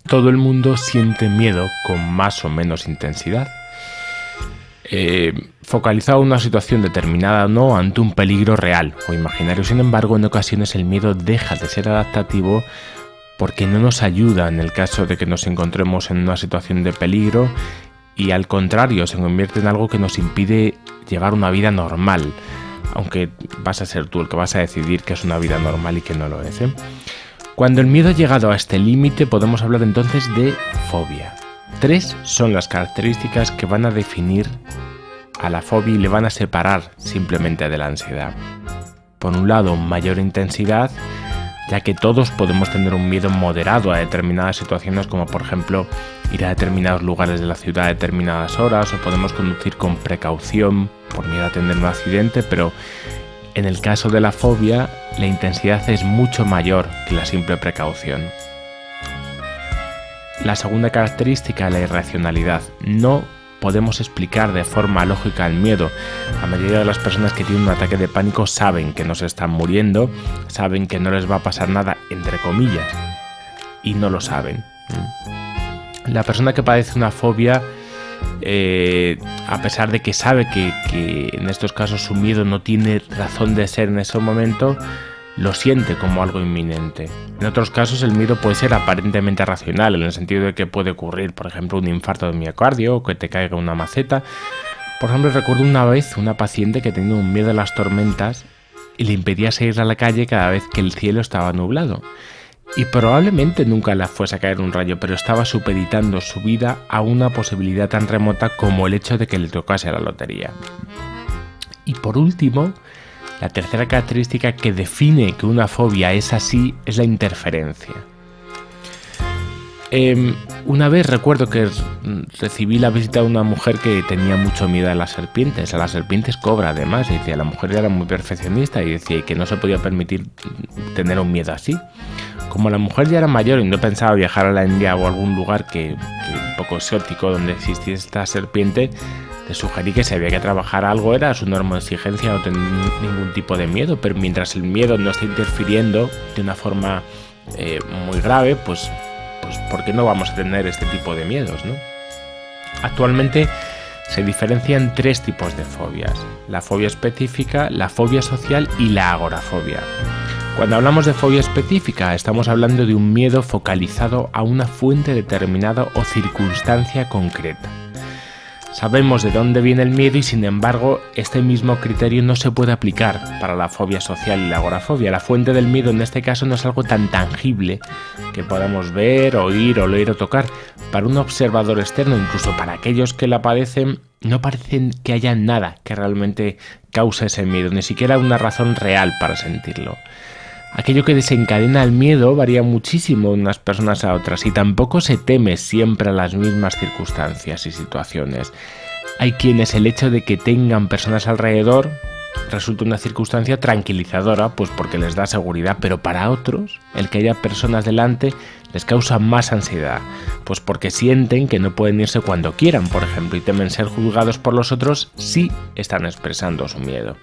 Todo el mundo siente miedo con más o menos intensidad. Focalizado en una situación determinada o no ante un peligro real o imaginario. Sin embargo, en ocasiones el miedo deja de ser adaptativo porque no nos ayuda en el caso de que nos encontremos en una situación de peligro y al contrario se convierte en algo que nos impide llevar una vida normal, aunque vas a ser tú el que vas a decidir que es una vida normal y que no lo es, ¿eh? Cuando el miedo ha llegado a este límite podemos hablar entonces de fobia. 3 son las características que van a definir a la fobia y le van a separar simplemente de la ansiedad. Por un lado, mayor intensidad, ya que todos podemos tener un miedo moderado a determinadas situaciones, como por ejemplo ir a determinados lugares de la ciudad a determinadas horas, o podemos conducir con precaución por miedo a tener un accidente, pero en el caso de la fobia, la intensidad es mucho mayor que la simple precaución. La segunda característica es la irracionalidad. No podemos explicar de forma lógica el miedo. La mayoría de las personas que tienen un ataque de pánico saben que no se están muriendo, saben que no les va a pasar nada, entre comillas, y no lo saben. La persona que padece una fobia, a pesar de que sabe que en estos casos su miedo no tiene razón de ser en ese momento, lo siente como algo inminente. En otros casos el miedo puede ser aparentemente racional, en el sentido de que puede ocurrir, por ejemplo, un infarto de miocardio o que te caiga una maceta. Por ejemplo, recuerdo una vez una paciente que tenía un miedo a las tormentas y le impedía salir a la calle cada vez que el cielo estaba nublado. Y probablemente nunca le fuese a caer un rayo, pero estaba supeditando su vida a una posibilidad tan remota como el hecho de que le tocase la lotería. Y por último, la tercera característica que define que una fobia es así es la interferencia. Una vez recuerdo que recibí la visita de una mujer que tenía mucho miedo a las serpientes cobra además, y decía, la mujer era muy perfeccionista y decía que no se podía permitir tener un miedo así. Como la mujer ya era mayor y no pensaba viajar a la India o a algún lugar que un poco exótico donde existiese esta serpiente, le sugerí que si había que trabajar algo era su norma de exigencia, no tener ningún tipo de miedo, pero mientras el miedo no está interfiriendo de una forma muy grave, pues ¿por qué no vamos a tener este tipo de miedos, no? Actualmente se diferencian 3 tipos de fobias: la fobia específica, la fobia social y la agorafobia. Cuando hablamos de fobia específica, estamos hablando de un miedo focalizado a una fuente determinada o circunstancia concreta. Sabemos de dónde viene el miedo y, sin embargo, este mismo criterio no se puede aplicar para la fobia social y la agorafobia. La fuente del miedo en este caso no es algo tan tangible que podamos ver, oír, oler o tocar. Para un observador externo, incluso para aquellos que la padecen, no parece que haya nada que realmente cause ese miedo, ni siquiera una razón real para sentirlo. Aquello que desencadena el miedo varía muchísimo de unas personas a otras y tampoco se teme siempre a las mismas circunstancias y situaciones. Hay quienes el hecho de que tengan personas alrededor resulta una circunstancia tranquilizadora, pues porque les da seguridad, pero para otros el que haya personas delante les causa más ansiedad, pues porque sienten que no pueden irse cuando quieran, por ejemplo, y temen ser juzgados por los otros si están expresando su miedo.